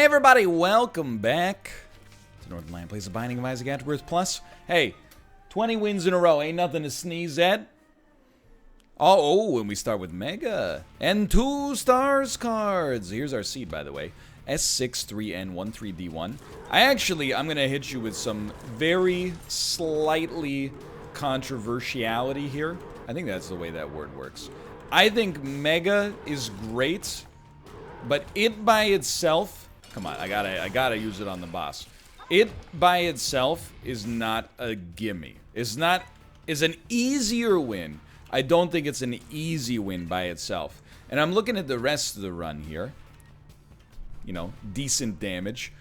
Hey everybody, welcome back to Northernlion Plays the Binding of Isaac AFTERBIRTH Plus. Hey, 20 wins in a row, ain't nothing to sneeze at. Oh, and we start with Mega. And 2 stars cards. Here's our seed, by the way. S6, 3N, 1, 3D1. I'm going to hit you with some very slightly controversiality here. I think that's the way that word works. I think Mega is great, but it by itself... Come on, I gotta use it on the boss. It by itself is not a gimme. It's an easier win. I don't think it's an easy win by itself. And I'm looking at the rest of the run here. You know, decent damage.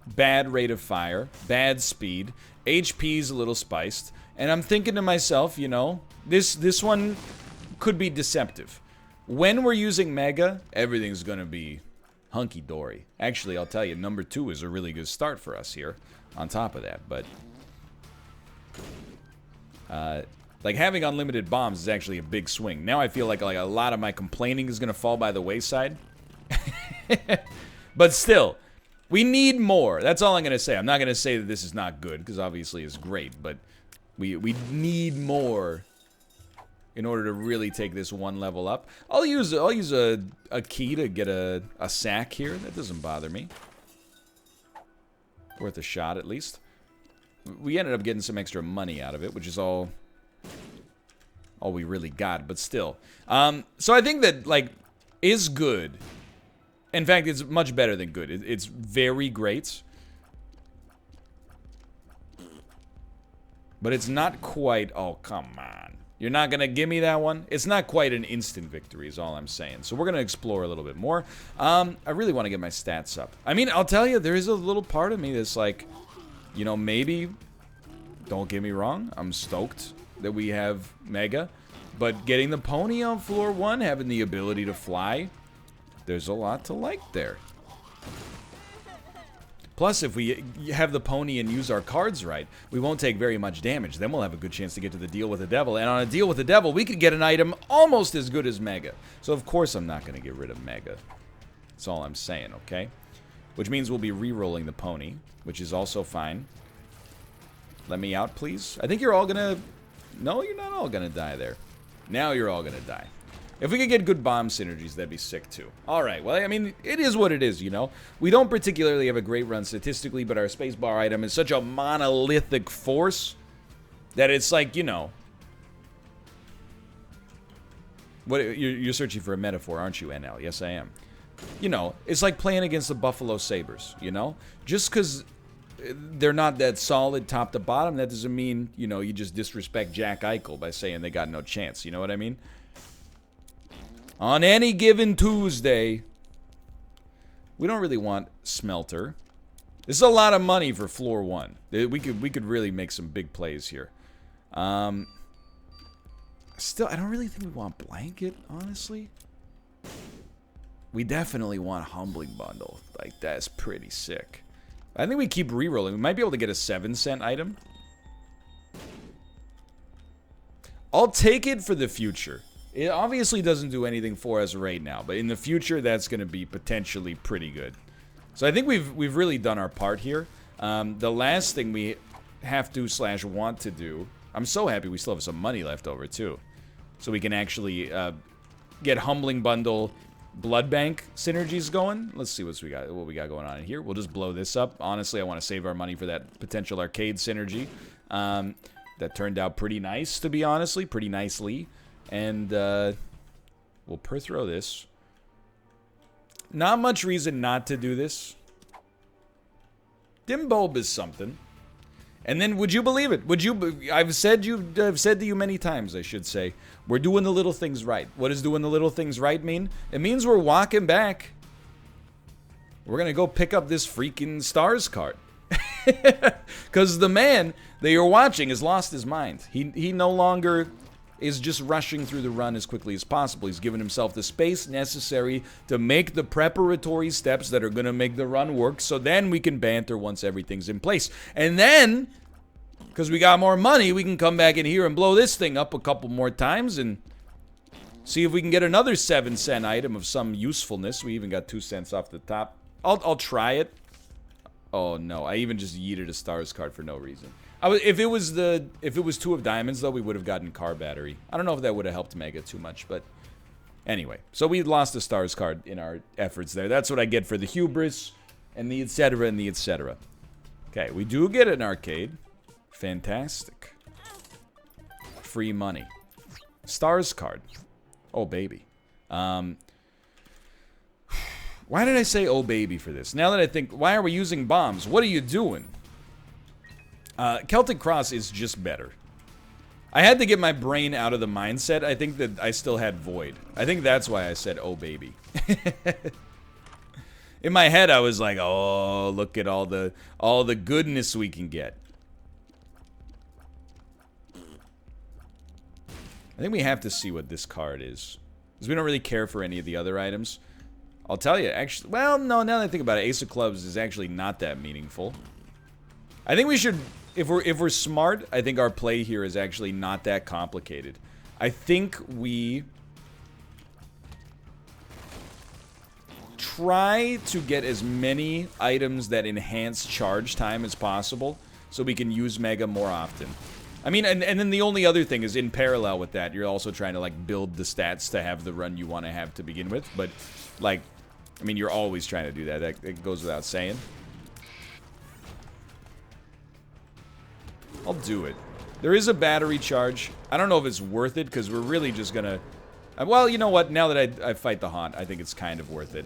Bad rate of fire. Bad speed. HP's a little spiced. And I'm thinking to myself, you know, this one could be deceptive. When we're using Mega, everything's gonna be hunky-dory. Actually, I'll tell you, number 2 is a really good start for us here, on top of that, but... like, having unlimited bombs is actually a big swing. Now I feel like a lot of my complaining is gonna fall by the wayside. But still, we need more. That's all I'm gonna say. I'm not gonna say that this is not good, because obviously it's great, but we need more in order to really take this one level up. I'll use a key to get a sack here. That doesn't bother me. Worth a shot, at least. We ended up getting some extra money out of it, which is all we really got, but still. So I think that, like, is good. In fact, it's much better than good. It's very great. But it's not quite... Oh, come on. You're not going to give me that one? It's not quite an instant victory is all I'm saying. So we're going to explore a little bit more. I really want to get my stats up. I mean, I'll tell you, there is a little part of me that's like, you know, maybe, don't get me wrong, I'm stoked that we have Mega. But getting the pony on floor 1, having the ability to fly, there's a lot to like there. Plus, if we have the pony and use our cards right, we won't take very much damage. Then we'll have a good chance to get to the deal with the devil. And on a deal with the devil, we could get an item almost as good as Mega. So, of course, I'm not going to get rid of Mega. That's all I'm saying, okay? Which means we'll be re-rolling the pony, which is also fine. Let me out, please. I think you're all going to... No, you're not all going to die there. Now you're all going to die. If we could get good bomb synergies, that'd be sick, too. Alright, well, I mean, it is what it is, you know? We don't particularly have a great run statistically, but our spacebar item is such a monolithic force that it's like, you know... You're searching for a metaphor, aren't you, NL? Yes, I am. You know, it's like playing against the Buffalo Sabres, you know? Just because they're not that solid top to bottom, that doesn't mean, you know, you just disrespect Jack Eichel by saying they got no chance, you know what I mean? On any given Tuesday, we don't really want Smelter. This is a lot of money for floor 1. We could really make some big plays here. Still, I don't really think we want Blanket, honestly. We definitely want Humbling Bundle. Like, that's pretty sick. I think we keep re-rolling. We might be able to get a 7-cent item. I'll take it for the future. It obviously doesn't do anything for us right now, but in the future, that's going to be potentially pretty good. So I think we've really done our part here. The last thing we have to / want to do, I'm so happy we still have some money left over too, so we can actually get Humbling Bundle Blood Bank synergies going. Let's see what we got going on in here. We'll just blow this up. Honestly, I want to save our money for that potential arcade synergy. That turned out pretty nice, to be honestly, pretty nicely. And, we'll per-throw this. Not much reason not to do this. Dim Bulb is something. And then, would you believe it? I've said to you many times, I should say, we're doing the little things right. What does doing the little things right mean? It means we're walking back. We're gonna go pick up this freaking stars card. Because the man that you're watching has lost his mind. He no longer... is just rushing through the run as quickly as possible. He's given himself the space necessary to make the preparatory steps that are going to make the run work, so then we can banter once everything's in place. And then, because we got more money, we can come back in here and blow this thing up a couple more times and see if we can get another 7-cent item of some usefulness. We even got 2 cents off the top I'll try it. Oh no, I even just yeeted a stars card for no reason. If it was 2 of diamonds though, we would have gotten car battery. I don't know if that would have helped Mega too much, but anyway. So we lost a stars card in our efforts there. That's what I get for the hubris and the etc. and the etc. Okay, we do get an arcade. Fantastic. Free money. Stars card. Oh baby. Why did I say oh baby for this? Now that I think, why are we using bombs? What are you doing? Celtic Cross is just better. I had to get my brain out of the mindset. I think that I still had Void. I think that's why I said oh baby. In my head I was like, oh, look at all the goodness we can get. I think we have to see what this card is, because we don't really care for any of the other items. I'll tell you, actually, well, no, now that I think about it, Ace of Clubs is actually not that meaningful. I think we should, if we're smart, I think our play here is actually not that complicated. I think we try to get as many items that enhance charge time as possible so we can use Mega more often. I mean, and then the only other thing is in parallel with that, you're also trying to, like, build the stats to have the run you want to have to begin with. But, like, I mean, you're always trying to do that. That goes without saying. I'll do it. There is a battery charge. I don't know if it's worth it, because we're really just gonna... well, you know what? Now that I fight the Haunt, I think it's kind of worth it.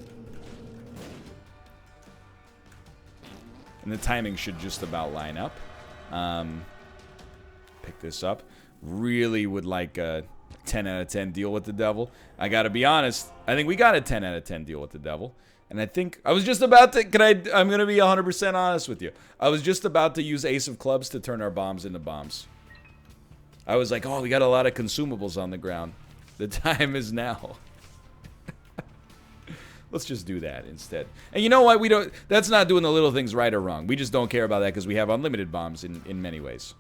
And the timing should just about line up. Pick this up. Really would like a 10 out of 10 deal with the devil. I gotta be honest, I think we got a 10 out of 10 deal with the devil. And I think I was just about to, I'm gonna be 100% honest with you. I was just about to use Ace of Clubs to turn our bombs into bombs. I was like, oh, we got a lot of consumables on the ground. The time is now. Let's just do that instead. And you know what? We don't, that's not doing the little things right or wrong. We just don't care about that because we have unlimited bombs in many ways.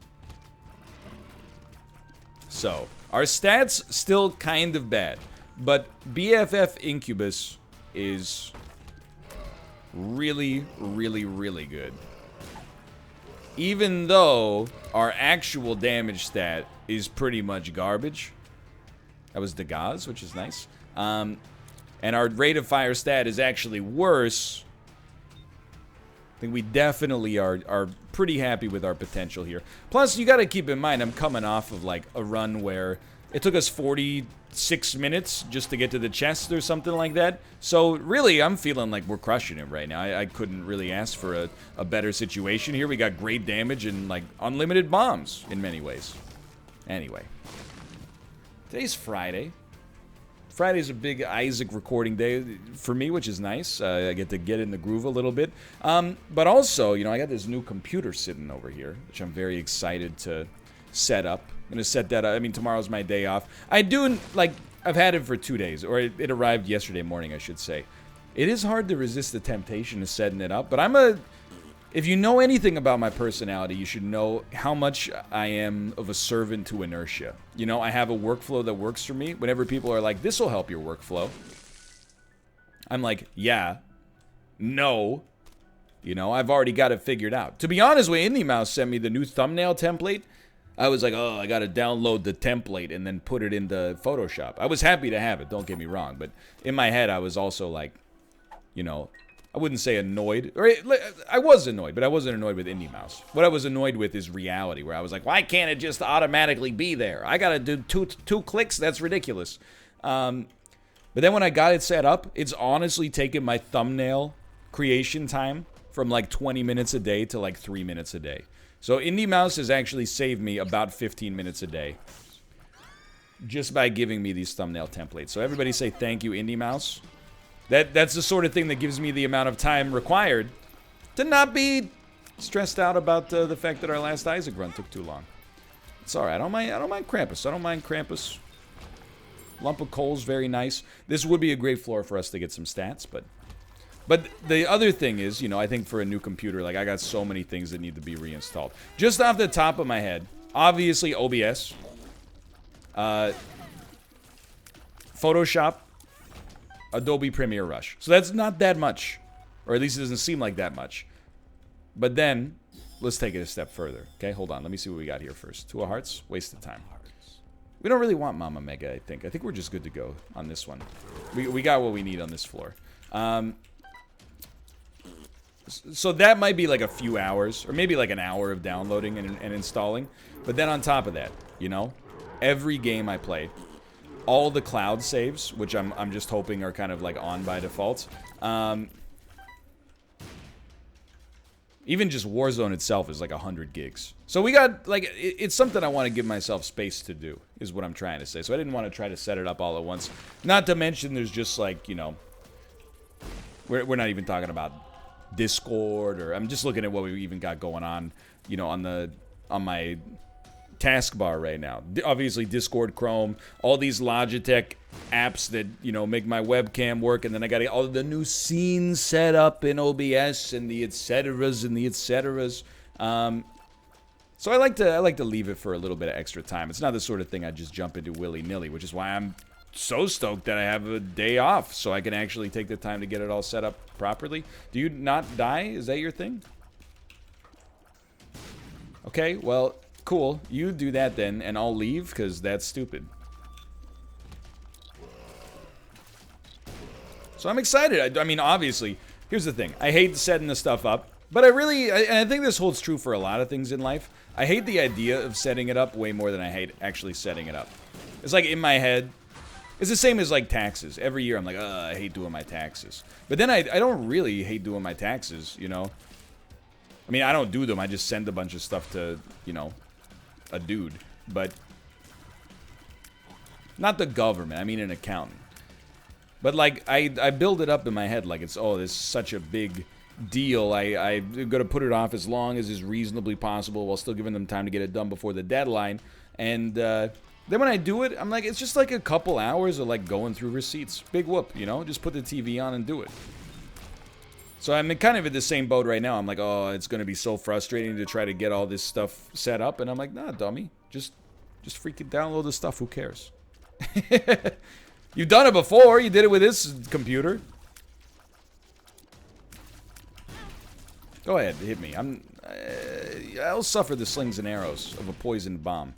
So, our stats still kind of bad, but BFF Incubus is really, really, really good. Even though our actual damage stat is pretty much garbage. That was Degas, which is nice. And our rate of fire stat is actually worse. I think we definitely are pretty happy with our potential here. Plus, you got to keep in mind, I'm coming off of like a run where it took us 46 minutes just to get to the chest or something like that. So really, I'm feeling like we're crushing it right now. I couldn't really ask for a better situation here. We got great damage and like unlimited bombs in many ways. Anyway, today's Friday. Friday's a big Isaac recording day for me, which is nice. I get to get in the groove a little bit. But also, you know, I got this new computer sitting over here, which I'm very excited to set up. I'm going to set that up. I mean, tomorrow's my day off. I do, like, I've had it for 2 days, or it arrived yesterday morning, I should say. It is hard to resist the temptation of setting it up, but if you know anything about my personality, you should know how much I am of a servant to inertia. You know, I have a workflow that works for me. Whenever people are like, this will help your workflow, I'm like, yeah, no. You know, I've already got it figured out. To be honest, when Indie Mouse sent me the new thumbnail template, I was like, oh, I got to download the template and then put it into Photoshop. I was happy to have it, don't get me wrong. But in my head, I was also like, you know, I wouldn't say annoyed. Or I was annoyed, but I wasn't annoyed with Indie Mouse. What I was annoyed with is reality, where I was like, why can't it just automatically be there? I got to do two clicks? That's ridiculous. But then when I got it set up, it's honestly taken my thumbnail creation time from like 20 minutes a day to like 3 minutes a day. So Indie Mouse has actually saved me about 15 minutes a day just by giving me these thumbnail templates. So everybody say thank you, Indie Mouse. That's the sort of thing that gives me the amount of time required to not be stressed out about the fact that our last Isaac run took too long. It's all right. I don't mind Krampus. I don't mind Krampus. Lump of coal's very nice. This would be a great floor for us to get some stats, but the other thing is, you know, I think for a new computer, like I got so many things that need to be reinstalled. Just off the top of my head, obviously OBS, Photoshop, Adobe Premiere Rush. So that's not that much. Or at least it doesn't seem like that much. But then, let's take it a step further. Okay, hold on. Let me see what we got here first. 2 of hearts. Waste of time. We don't really want Mama Mega, I think. I think we're just good to go on this one. We got what we need on this floor. So that might be like a few hours, or maybe like an hour of downloading and installing. But then on top of that, you know, every game I play, all the cloud saves, which I'm just hoping are kind of like on by default. Even just Warzone itself is like 100 gigs. So we got, like, it's something I want to give myself space to do, is what I'm trying to say. So I didn't want to try to set it up all at once. Not to mention there's just like, you know, we're not even talking about Discord, or I'm just looking at what we even got going on, you know, on my taskbar right now. Obviously Discord, Chrome, all these Logitech apps that, you know, make my webcam work, and then I got all the new scenes set up in OBS and the etceteras and the etceteras. So I like to leave it for a little bit of extra time. It's not the sort of thing I just jump into willy-nilly, which is why I'm so stoked that I have a day off so I can actually take the time to get it all set up properly. Do you not die? Is that your thing? Okay, well, cool. You do that then, and I'll leave, because that's stupid. So I'm excited. I mean, obviously, here's the thing. I hate setting this stuff up, but I think this holds true for a lot of things in life. I hate the idea of setting it up way more than I hate actually setting it up. It's like in my head, it's the same as like taxes. Every year I'm like, I hate doing my taxes. But then I don't really hate doing my taxes, you know? I mean, I don't do them. I just send a bunch of stuff to, you know, a dude. But not the government. I mean an accountant. But like, I build it up in my head like it's, oh, this is such a big deal. I'm going to put it off as long as is reasonably possible while still giving them time to get it done before the deadline. And then when I do it, I'm like, it's just like a couple hours of like going through receipts. Big whoop, you know? Just put the TV on and do it. So I'm kind of in the same boat right now. I'm like, oh, it's going to be so frustrating to try to get all this stuff set up. And I'm like, nah, dummy. Just freaking download the stuff. Who cares? You've done it before. You did it with this computer. Go ahead, hit me. I'll suffer the slings and arrows of a poisoned bomb.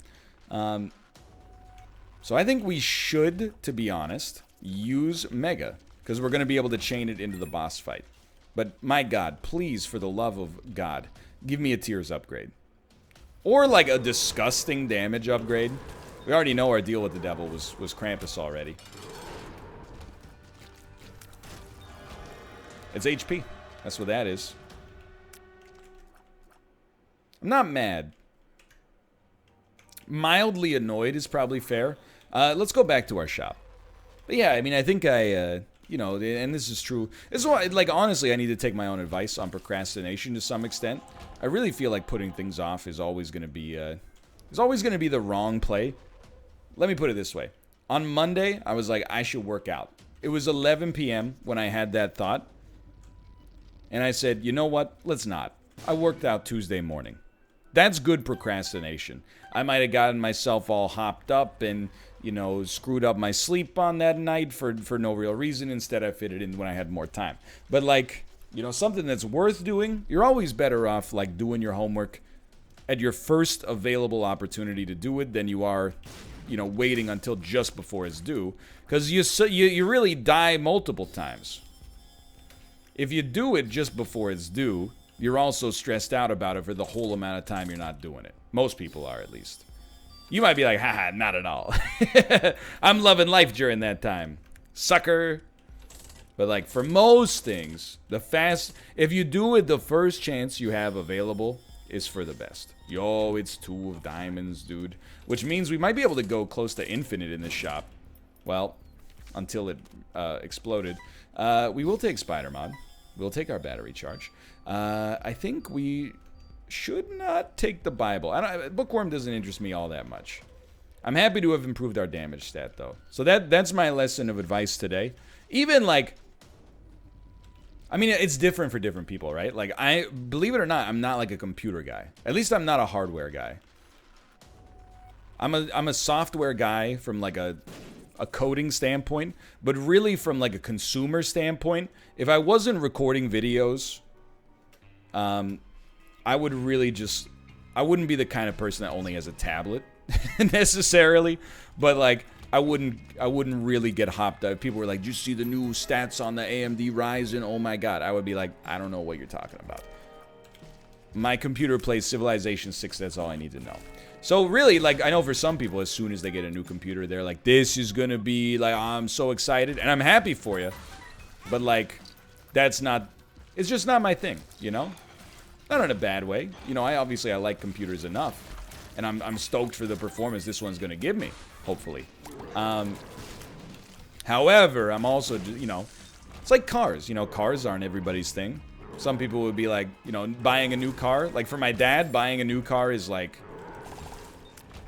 So I think we should, to be honest, use Mega, because we're going to be able to chain it into the boss fight. But my God, please, for the love of God, give me a Tears upgrade. Or like a disgusting damage upgrade. We already know our deal with the devil was Krampus already. It's HP. That's what that is. I'm not mad. Mildly annoyed is probably fair. Let's go back to our shop. But yeah, I mean, I think you know, and this is true. This is why, like, honestly, I need to take my own advice on procrastination to some extent. I really feel like putting things off is always going to be, the wrong play. Let me put it this way. On Monday, I was like, I should work out. It was 11 p.m. when I had that thought. And I said, you know what? Let's not. I worked out Tuesday morning. That's good procrastination. I might have gotten myself all hopped up and, you know, screwed up my sleep on that night for no real reason. Instead, I fit it in when I had more time. But, like, you know, something that's worth doing, you're always better off, like, doing your homework at your first available opportunity to do it than you are, you know, waiting until just before it's due. Because you really die multiple times. If you do it just before it's due, you're also stressed out about it for the whole amount of time you're not doing it. Most people are, at least. You might be like, haha, not at all. I'm loving life during that time. Sucker. But, like, for most things, if you do it, the first chance you have available is for the best. Yo, it's 2 of diamonds, dude. Which means we might be able to go close to infinite in this shop. Well, until it exploded. We will take Spider Mod. We'll take our battery charge. I think we should not take the Bible. Bookworm doesn't interest me all that much. I'm happy to have improved our damage stat, though. So that's my lesson of advice today. Even, like, I mean, it's different for different people, right? Like, believe it or not, I'm not like a computer guy. At least I'm not a hardware guy. I'm a software guy from like a a coding standpoint, but really from like a consumer standpoint, if I wasn't recording videos, I would really just, I wouldn't be the kind of person that only has a tablet necessarily, but like I wouldn't really get hopped up. People were like, "Did you see the new stats on the AMD Ryzen?" Oh my god, I would be like, "I don't know what you're talking about. My computer plays Civilization 6, that's all I need to know." So really, like, I know for some people, as soon as they get a new computer, they're like, "This is gonna be, like, I'm so excited," and I'm happy for you, but, like, that's not, it's just not my thing, you know? Not in a bad way. You know, I like computers enough, and I'm stoked for the performance this one's gonna give me, hopefully. However, I'm also, you know, it's like cars, you know, cars aren't everybody's thing. Some people would be like, you know, buying a new car, like for my dad, buying a new car is like,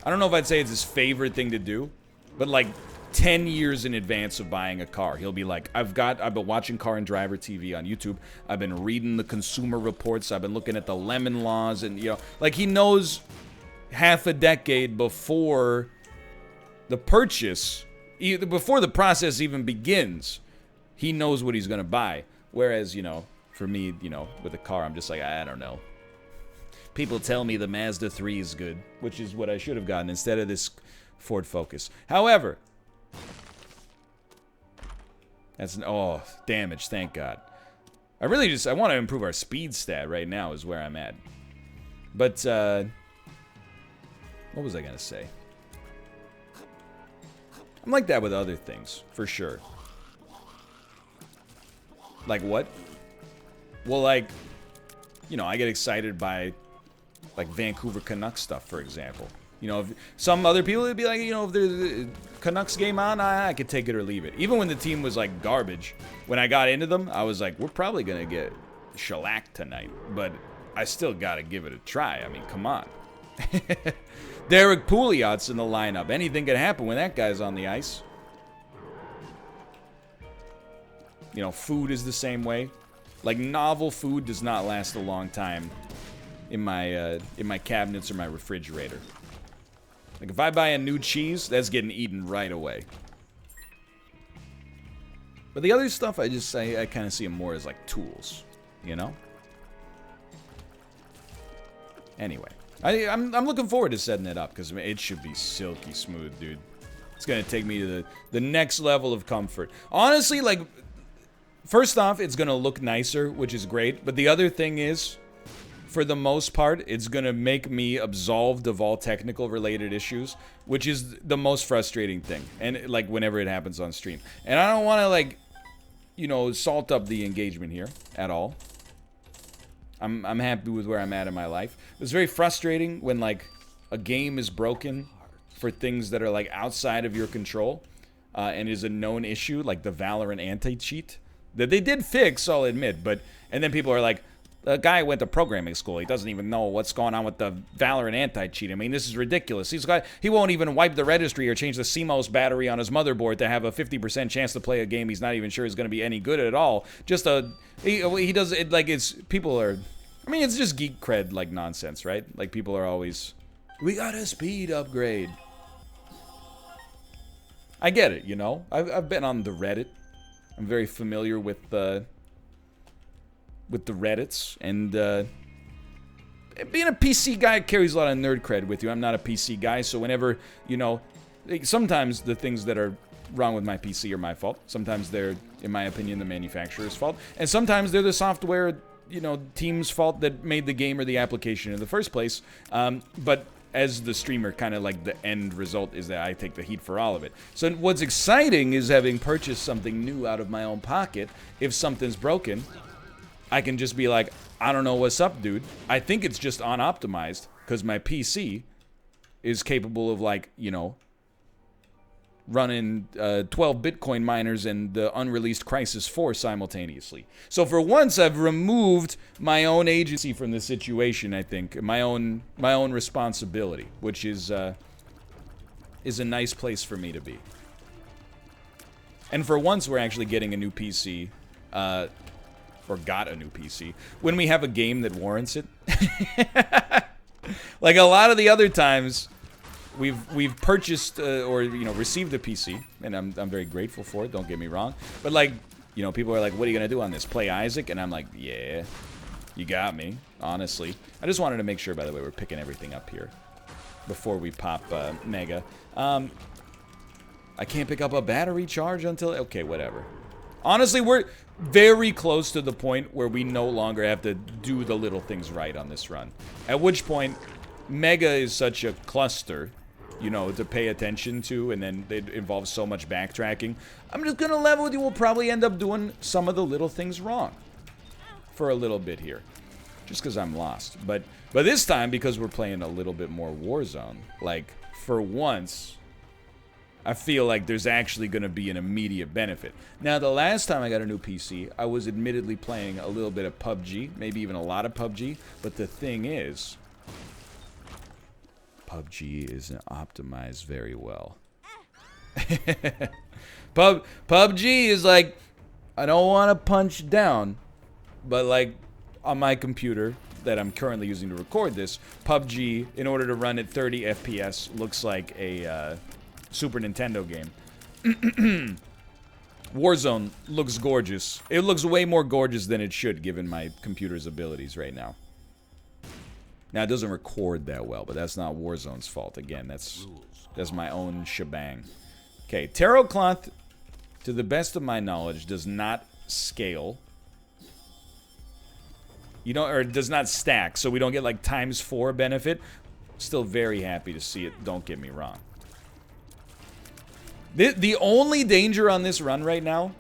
I don't know if I'd say it's his favorite thing to do, but like 10 years in advance of buying a car, he'll be like, I've been watching Car and Driver TV on YouTube. I've been reading the consumer reports. I've been looking at the lemon laws, and, you know, like he knows half a decade before the purchase, before the process even begins, he knows what he's going to buy. Whereas, you know, for me, you know, with a car, I'm just like, I don't know. People tell me the Mazda 3 is good, which is what I should have gotten instead of this Ford Focus. However, that's damage, thank God. I want to improve our speed stat right now is where I'm at. But, what was I going to say? I'm like that with other things, for sure. Like what? Well, like, you know, I get excited by, like, Vancouver Canucks stuff, for example. You know, if some other people would be like, you know, if there's a Canucks game on, I could take it or leave it. Even when the team was, like, garbage, when I got into them, I was like, we're probably going to get shellacked tonight. But I still got to give it a try. I mean, come on. Derek Pouliot's in the lineup. Anything can happen when that guy's on the ice. You know, food is the same way. Like, novel food does not last a long time in my cabinets or my refrigerator. Like, if I buy a new cheese, that's getting eaten right away. But the other stuff, I kind of see them more as, like, tools, you know? Anyway, I'm looking forward to setting it up, because it should be silky smooth, dude. It's going to take me to the next level of comfort. Honestly, like, first off, it's going to look nicer, which is great. But the other thing is, for the most part, it's going to make me absolved of all technical related issues, which is the most frustrating thing. And, like, whenever it happens on stream. And I don't want to, like, you know, salt up the engagement here at all. I'm happy with where I'm at in my life. It's very frustrating when, like, a game is broken for things that are, like, outside of your control and is a known issue, like the Valorant anti-cheat that they did fix, I'll admit. But and then people are like, the guy went to programming school. He doesn't even know what's going on with the Valorant anti-cheat. I mean, this is ridiculous. He won't even wipe the registry or change the CMOS battery on his motherboard to have a 50% chance to play a game he's not even sure is going to be any good at all. Just he does it like it's people are. I mean, it's just geek cred like nonsense, right? Like people are always, we got a speed upgrade. I get it, you know. I've been on the Reddit. I'm very familiar with the Reddits, and being a PC guy carries a lot of nerd cred with you. I'm not a PC guy, so whenever, you know, sometimes the things that are wrong with my PC are my fault. Sometimes they're, in my opinion, the manufacturer's fault, and sometimes they're the software, you know, team's fault that made the game or the application in the first place. But as the streamer, kind of like the end result is that I take the heat for all of it. So what's exciting is having purchased something new out of my own pocket. If something's broken, I can just be like, I don't know what's up, dude. I think it's just unoptimized because my PC is capable of, like, you know, running 12 Bitcoin miners and the unreleased Crysis 4 simultaneously. So for once, I've removed my own agency from the situation, I think. My own responsibility, which is a nice place for me to be. And for once, we're actually getting a new PC, or got a new PC, when we have a game that warrants it. Like a lot of the other times, we've purchased or received a PC, and I'm very grateful for it. Don't get me wrong, but like people are like, what are you gonna do on this? Play Isaac? And I'm like, yeah, you got me. Honestly, I just wanted to make sure. By the way, we're picking everything up here before we pop Mega. I can't pick up a battery charge until okay, whatever. Honestly, we're very close to the point where we no longer have to do the little things right on this run. At which point, Mega is such a cluster, to pay attention to, and then it involves so much backtracking. I'm just gonna level with you. We'll probably end up doing some of the little things wrong for a little bit here, just because I'm lost. But this time, because we're playing a little bit more Warzone, like for once, I feel like there's actually going to be an immediate benefit. Now, the last time I got a new PC, I was admittedly playing a little bit of PUBG, maybe even a lot of PUBG, but the thing is, PUBG isn't optimized very well. PUBG is like, I don't want to punch down, but like on my computer that I'm currently using to record this, PUBG, in order to run at 30 FPS, looks like a Super Nintendo game. Warzone looks gorgeous. It looks way more gorgeous than it should, given my computer's abilities right now. Now, it doesn't record that well, but that's not Warzone's fault. Again, that's my own shebang. Okay, Tarot Cloth, to the best of my knowledge, does not scale. Or does not stack, so we don't get like ×4 benefit. Still very happy to see it, don't get me wrong. The only danger on this run right now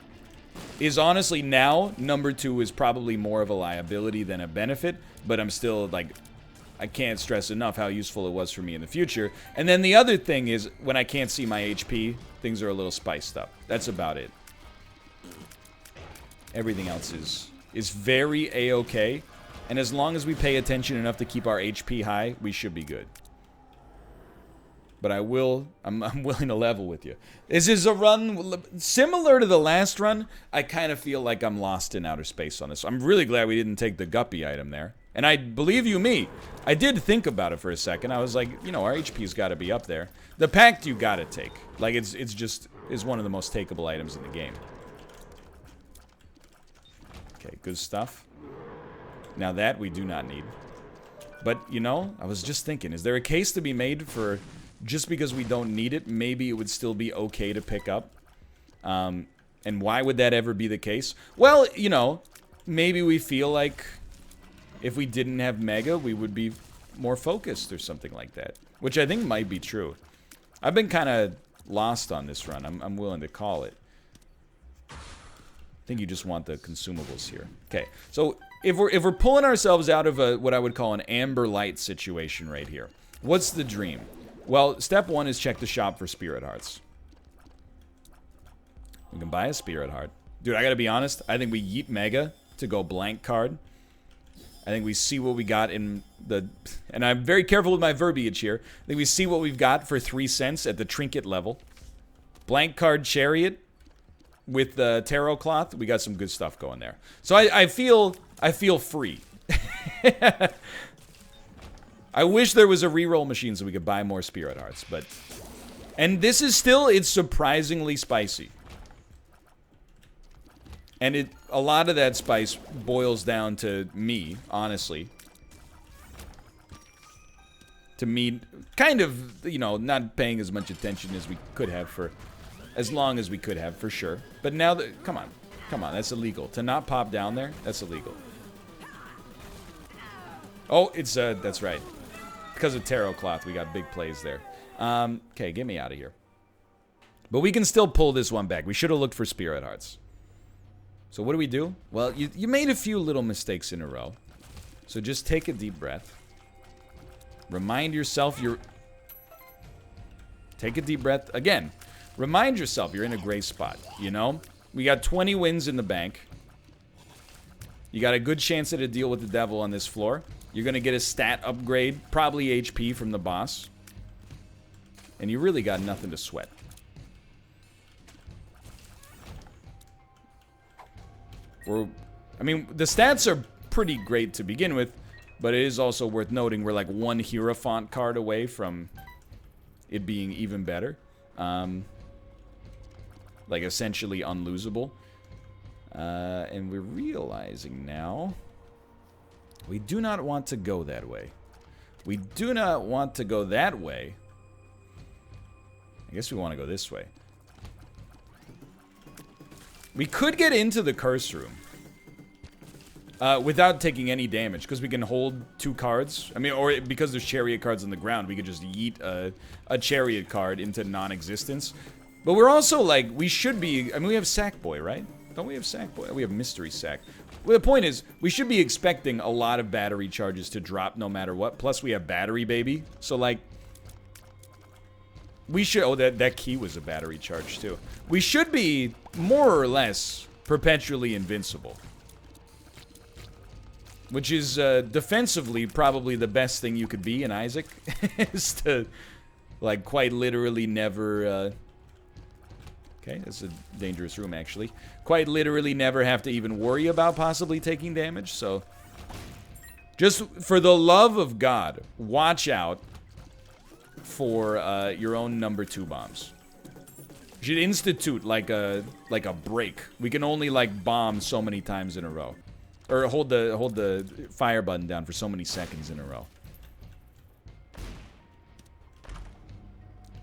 is honestly now, number 2 is probably more of a liability than a benefit, but I'm still like, I can't stress enough how useful it was for me in the future. And then the other thing is, when I can't see my HP, things are a little spiced up. That's about it. Everything else is very A-okay, and as long as we pay attention enough to keep our HP high, we should be good. But I'm willing to level with you. This is a run similar to the last run. I kind of feel like I'm lost in outer space on this. I'm really glad we didn't take the guppy item there. And I believe you me, I did think about it for a second. I was like, our HP's got to be up there. The pact you got to take. Like it's one of the most takeable items in the game. Okay, good stuff. Now that we do not need. But I was just thinking, is there a case to be made for, just because we don't need it, maybe it would still be okay to pick up? And why would that ever be the case? Well, maybe we feel like if we didn't have Mega, we would be more focused or something like that. Which I think might be true. I've been kind of lost on this run. I'm willing to call it. I think you just want the consumables here. Okay, so if we're pulling ourselves out of what I would call an Amber Light situation right here, what's the dream? Well, step 1 is check the shop for Spirit Hearts. We can buy a Spirit Heart. Dude, I gotta be honest, I think we yeet Mega to go blank card. I think we see what we got in the... And I'm very careful with my verbiage here. I think we see what we've got for 3 cents at the trinket level. Blank card Chariot with the Tarot Cloth. We got some good stuff going there. So I feel free. I wish there was a reroll machine so we could buy more Spirit Hearts, but... And this is still, it's surprisingly spicy. And a lot of that spice boils down to me, honestly. To me, kind of, not paying as much attention as we could have for... As long as we could have, for sure. But now that... Come on, that's illegal. To not pop down there, that's illegal. Oh, it's, that's right. Because of Tarot Cloth, we got big plays there. Okay, get me out of here. But we can still pull this one back. We should have looked for Spirit Hearts. So what do we do? Well, you made a few little mistakes in a row. So just take a deep breath. Remind yourself you're... Take a deep breath. Again, remind yourself you're in a great spot, We got 20 wins in the bank. You got a good chance at a deal with the devil on this floor. You're going to get a stat upgrade, probably HP from the boss. And you really got nothing to sweat. I mean, the stats are pretty great to begin with, but it is also worth noting we're like 1 Hierophant card away from it being even better. Like, essentially unlosable. And we're realizing now we do not want to go that way. We do not want to go that way. I guess we want to go this way. We could get into the curse room without taking any damage, because we can hold 2 cards. I mean, or because there's chariot cards on the ground, we could just yeet a chariot card into non-existence. But we're also, like, we should be... I mean, we have Sackboy, right? Don't we have Sackboy? We have Mystery Sack. Well, the point is, we should be expecting a lot of battery charges to drop no matter what. Plus, we have Battery Baby. So, like... We should... Oh, that key was a battery charge, too. We should be, more or less, perpetually invincible. Which is, defensively, probably the best thing you could be in Isaac. Is to, like, quite literally never, Okay, that's a dangerous room, actually. Quite literally never have to even worry about possibly taking damage, so... Just for the love of God, watch out for, your own number 2 bombs. You should institute, like a break. We can only, like, bomb so many times in a row. Or hold the fire button down for so many seconds in a row.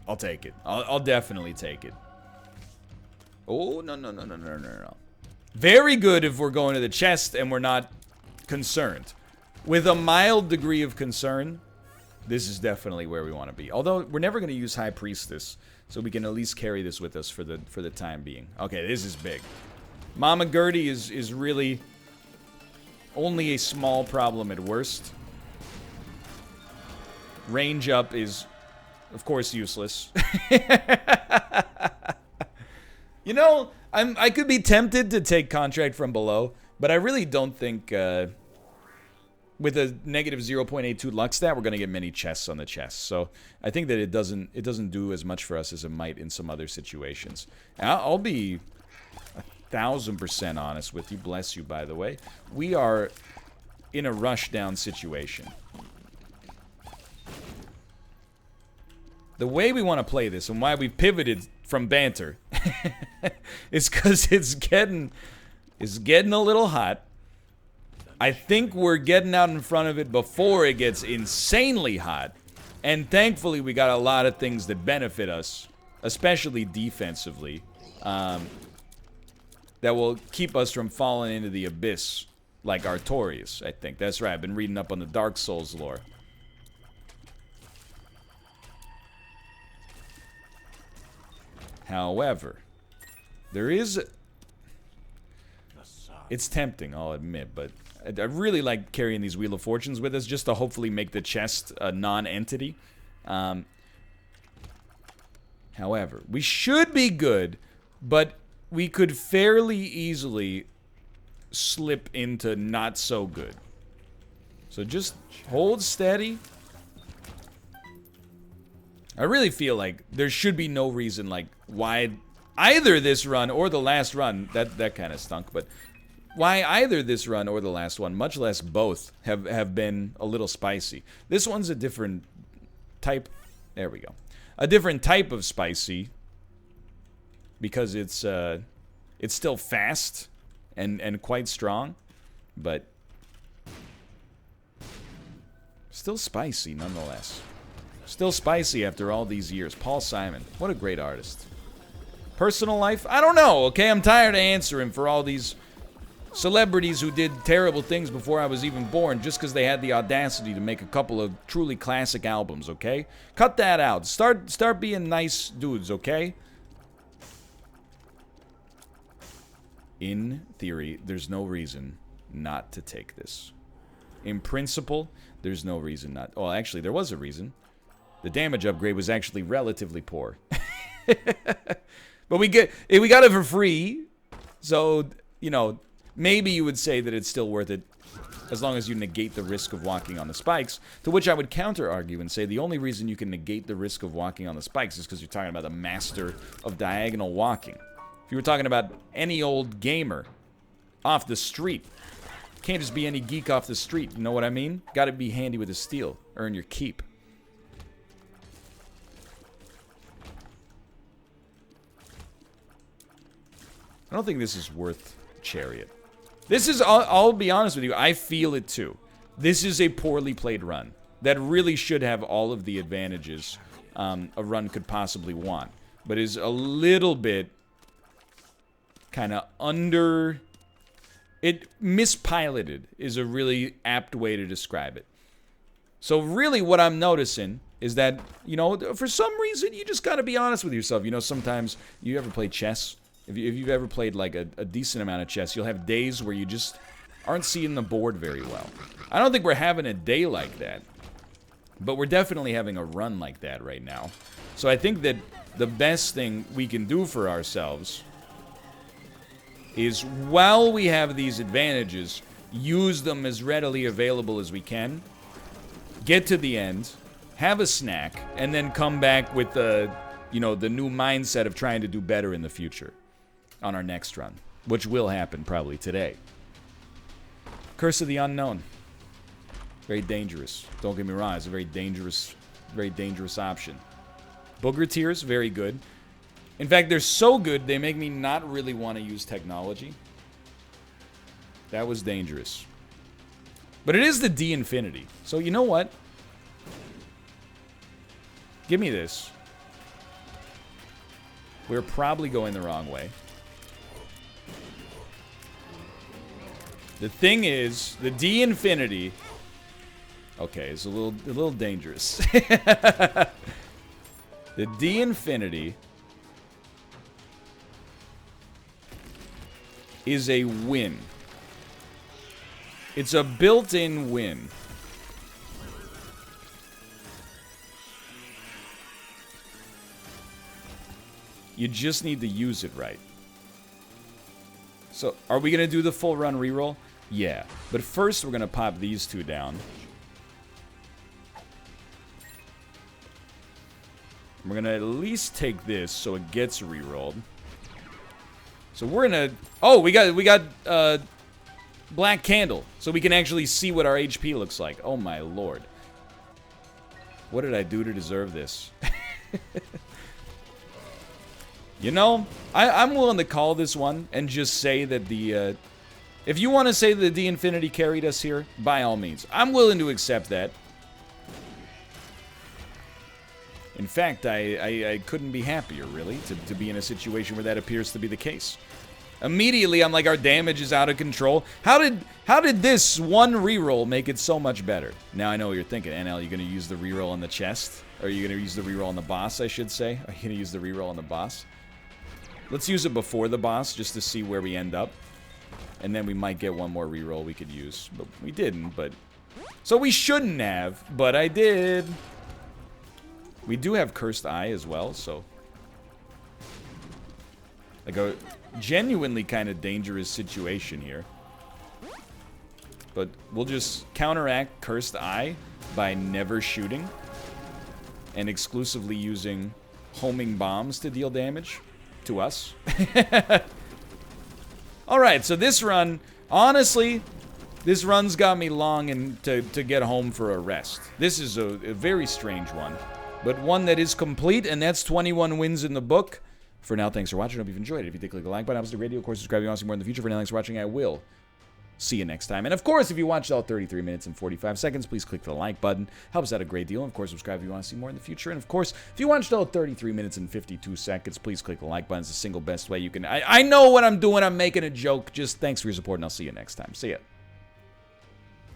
I'll take it. I'll definitely take it. Oh, no. Very good if we're going to the chest and we're not concerned. With a mild degree of concern, this is definitely where we want to be. Although, we're never going to use High Priestess, so we can at least carry this with us for the time being. Okay, this is big. Mama Gertie is really only a small problem at worst. Range up is, of course, useless. You know, I could be tempted to take Contract from Below, but I really don't think, with a negative 0.82 luck stat, we're going to get many chests on the chest. So I think that it doesn't do as much for us as it might in some other situations. I'll be 1000% honest with you. Bless you, by the way. We are in a rush-down situation. The way we want to play this and why we pivoted from Banter is because it's getting a little hot. I think we're getting out in front of it before it gets insanely hot. And thankfully, we got a lot of things that benefit us, especially defensively, that will keep us from falling into the abyss like Artorias, I think. That's right, I've been reading up on the Dark Souls lore. However, there is... It's tempting, I'll admit, but I really like carrying these Wheel of Fortunes with us just to hopefully make the chest a non-entity. However, we should be good, but we could fairly easily slip into not so good. So just hold steady. I really feel like there should be no reason, like, why either this run or the last run, that kind of stunk, but why either this run or the last one, much less both, have been a little spicy. This one's a different type, there we go. A different type of spicy, because it's still fast and quite strong, but still spicy nonetheless. Still spicy after all these years. Paul Simon, what a great artist. Personal life? I don't know, okay? I'm tired of answering for all these celebrities who did terrible things before I was even born just because they had the audacity to make a couple of truly classic albums, okay? Cut that out. Start being nice dudes, okay? In theory, there's no reason not to take this. In principle, there's no reason not... Well, actually, there was a reason. The damage upgrade was actually relatively poor. But we got it for free. So, you know, maybe you would say that it's still worth it as long as you negate the risk of walking on the spikes. To which I would counter-argue and say the only reason you can negate the risk of walking on the spikes is because you're talking about the master of diagonal walking. If you were talking about any old gamer off the street, can't just be any geek off the street, you know what I mean? Gotta be handy with a steel. Earn your keep. don't think this is worth Chariot. This is, I'll be honest with you, I feel it too. This is a poorly played run that really should have all of the advantages a run could possibly want, but is a little bit kind of under... It mispiloted is a really apt way to describe it. So really what I'm noticing is that, you know, for some reason, you just got to be honest with yourself. You know, sometimes you ever play chess? If you've ever played like a decent amount of chess, you'll have days where you just aren't seeing the board very well. I don't think we're having a day like that, but we're definitely having a run like that right now. So I think that the best thing we can do for ourselves is, while we have these advantages, use them as readily available as we can, get to the end, have a snack, and then come back with the, you know, the new mindset of trying to do better in the future on our next run, which will happen probably today. Curse of the Unknown. Very dangerous. Don't get me wrong, it's a very dangerous option. Booger Tears, very good. In fact, they're so good, they make me not really want to use technology. That was dangerous. But it is the D Infinity. So you know what? Give me this. We're probably going the wrong way. The thing is, the D Infinity... Okay, it's a little dangerous. The D Infinity is a win. It's a built-in win. You just need to use it right. So, are we going to do the full run reroll? Yeah. But first, we're going to pop these two down. We're going to at least take this so it gets rerolled. So we're in a... Oh, we got Black Candle. So we can actually see what our HP looks like. Oh my lord. What did I do to deserve this? You know, I'm willing to call this one and just say that the... if you want to say that the D Infinity carried us here, by all means. I'm willing to accept that. In fact, I couldn't be happier, really, to be in a situation where that appears to be the case. Immediately, I'm like, our damage is out of control. How did this one reroll make it so much better? Now I know what you're thinking. NL, you going to use the reroll on the chest? Or are you going to use the reroll on the boss, I should say? Are you going to use the reroll on the boss? Let's use it before the boss, just to see where we end up. And then we might get one more reroll we could use. But we didn't, but... So we shouldn't have, but I did. We do have Cursed Eye as well, so... Like a genuinely kind of dangerous situation here. But we'll just counteract Cursed Eye by never shooting. And exclusively using homing bombs to deal damage to us. Alright, so this run, honestly, this run's got me longing to get home for a rest. This is a very strange one. But one that is complete, and that's 21 wins in the book. For now, thanks for watching. I hope you've enjoyed it. If you did, click the like button. Obviously, radio, of course, subscribe if you want to see more in the future. For now, thanks for watching. I will see you next time. And of course, if you watched all 33 minutes and 45 seconds, please click the like button. Helps out a great deal. And of course, subscribe if you want to see more in the future. And of course, if you watched all 33 minutes and 52 seconds, please click the like button. It's the single best way you can... I know what I'm doing. I'm making a joke. Just thanks for your support, and I'll see you next time. See ya.